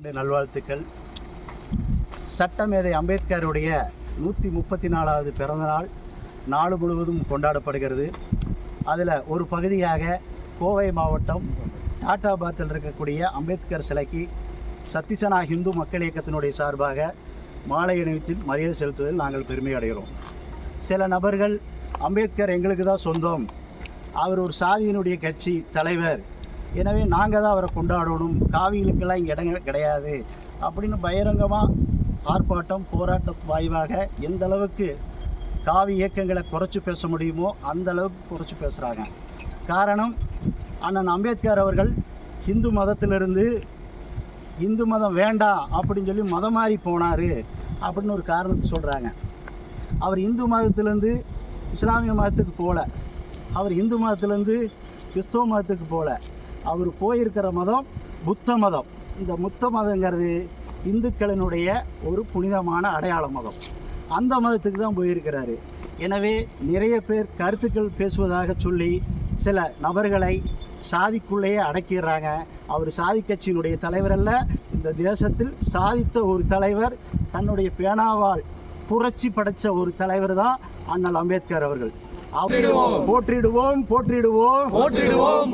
நல்வாழ்த்துக்கள். சட்டமேதை அம்பேத்கருடைய 134வது பிறந்தநாள் நாடு முழுவதும் கொண்டாடப்படுகிறது. அதில் ஒரு பகுதியாக கோவை மாவட்டம் டாட்டாபாத்தில் இருக்கக்கூடிய அம்பேத்கர் சிலைக்கு சத்திசனா ஹிந்து மக்கள் இயக்கத்தினுடைய சார்பாக மாலை அணிவித்து மரியாதை செலுத்துவதில் நாங்கள் பெருமை அடைகிறோம். சில நபர்கள் அம்பேத்கர் எங்களுக்கு தான் சொந்தம், அவர் ஒரு சாதியினுடைய கட்சி தலைவர், எனவே நாங்கள் தான் அவரை கொண்டாடணும், காவிகளுக்கெல்லாம் இங்கே இடம் கிடையாது அப்படின்னு பகிரங்கமாக ஆர்ப்பாட்டம் போராட்டம் வாய்வாக எந்த அளவுக்கு காவி இயக்கங்களை குறைச்சி பேச முடியுமோ அந்த அளவுக்கு குறைச்சி பேசுகிறாங்க. காரணம், அண்ணன் அம்பேத்கர் அவர்கள் இந்து மதத்திலிருந்து இந்து மதம் வேண்டாம் அப்படின்னு சொல்லி மதம் மாறி போனார் அப்படின்னு ஒரு காரணத்தை சொல்கிறாங்க. அவர் இந்து மதத்திலேருந்து இஸ்லாமிய மதத்துக்கு போகல, அவர் இந்து மதத்திலேருந்து கிறிஸ்தவ மதத்துக்கு போகல, அவர் போயிருக்கிற மதம் புத்த மதம். இந்த புத்த மதங்கிறது இந்துக்களினுடைய ஒரு புனிதமான அடையாள மதம். அந்த மதத்துக்கு தான் போயிருக்கிறாரு. எனவே நிறைய பேர் கருத்துக்கள் பேசுவதாக சொல்லி சில நபர்களை சாதிக்குள்ளேயே அடக்கிடுறாங்க. அவர் சாதி கட்சியினுடைய தலைவர் அல்ல, இந்த தேசத்தில் சாதித்த ஒரு தலைவர், தன்னுடைய பேனாவால் புரட்சி படைத்த ஒரு தலைவர் தான் அண்ணல் அம்பேத்கர் அவர்கள். போற்றிடுவோம் போற்றிடுவோம் போற்றிடுவோம்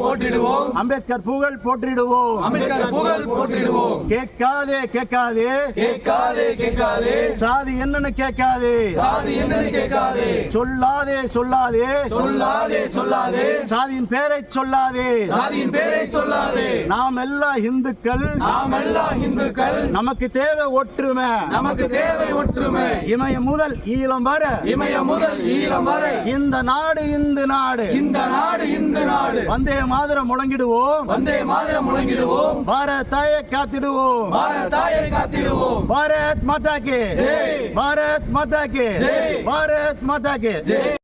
போற்றிடுவோம் அம்பேத்கர் புகழ் போற்றிடுவோம், அம்பேத்கர் புகழ் போற்றிடுவோம். கேட்காதே கேட்காதே கேட்காதே கேட்காதே சாதி என்னன்னு கேட்காதே, சாதி என்னன்னு கேட்காதே, சொல்லாதே சொல்லாதே சொல்லாதே சொல்லாதே சாதியின் பேரை சொல்லாதே, சாதியின் பேரை சொல்லாதே. நாம் எல்லாம் இந்துக்கள், நாம் எல்லாம் இந்துக்கள், நமக்கு தேவை ஒற்றுமை, நமக்கு தேவை ஒற்றுமை. இமயம் முதல் ஈழம் வர, இமயம் முதல் ஈழம் வரை இந்த நாடு இந்த நாடு, இந்த நாடு இந்த நாடு. வந்தே மாதரம் முழங்கிடுவோம், வந்தே மாதரம் முழங்கிடுவோம். பாரத் தாயை காத்திடுவோம், பாரத் தாயை காத்திடுவோம். பாரத் மாதா கி ஜெய், பாரத் மாதா கி ஜெய், பாரத் மாதா கி ஜெய்.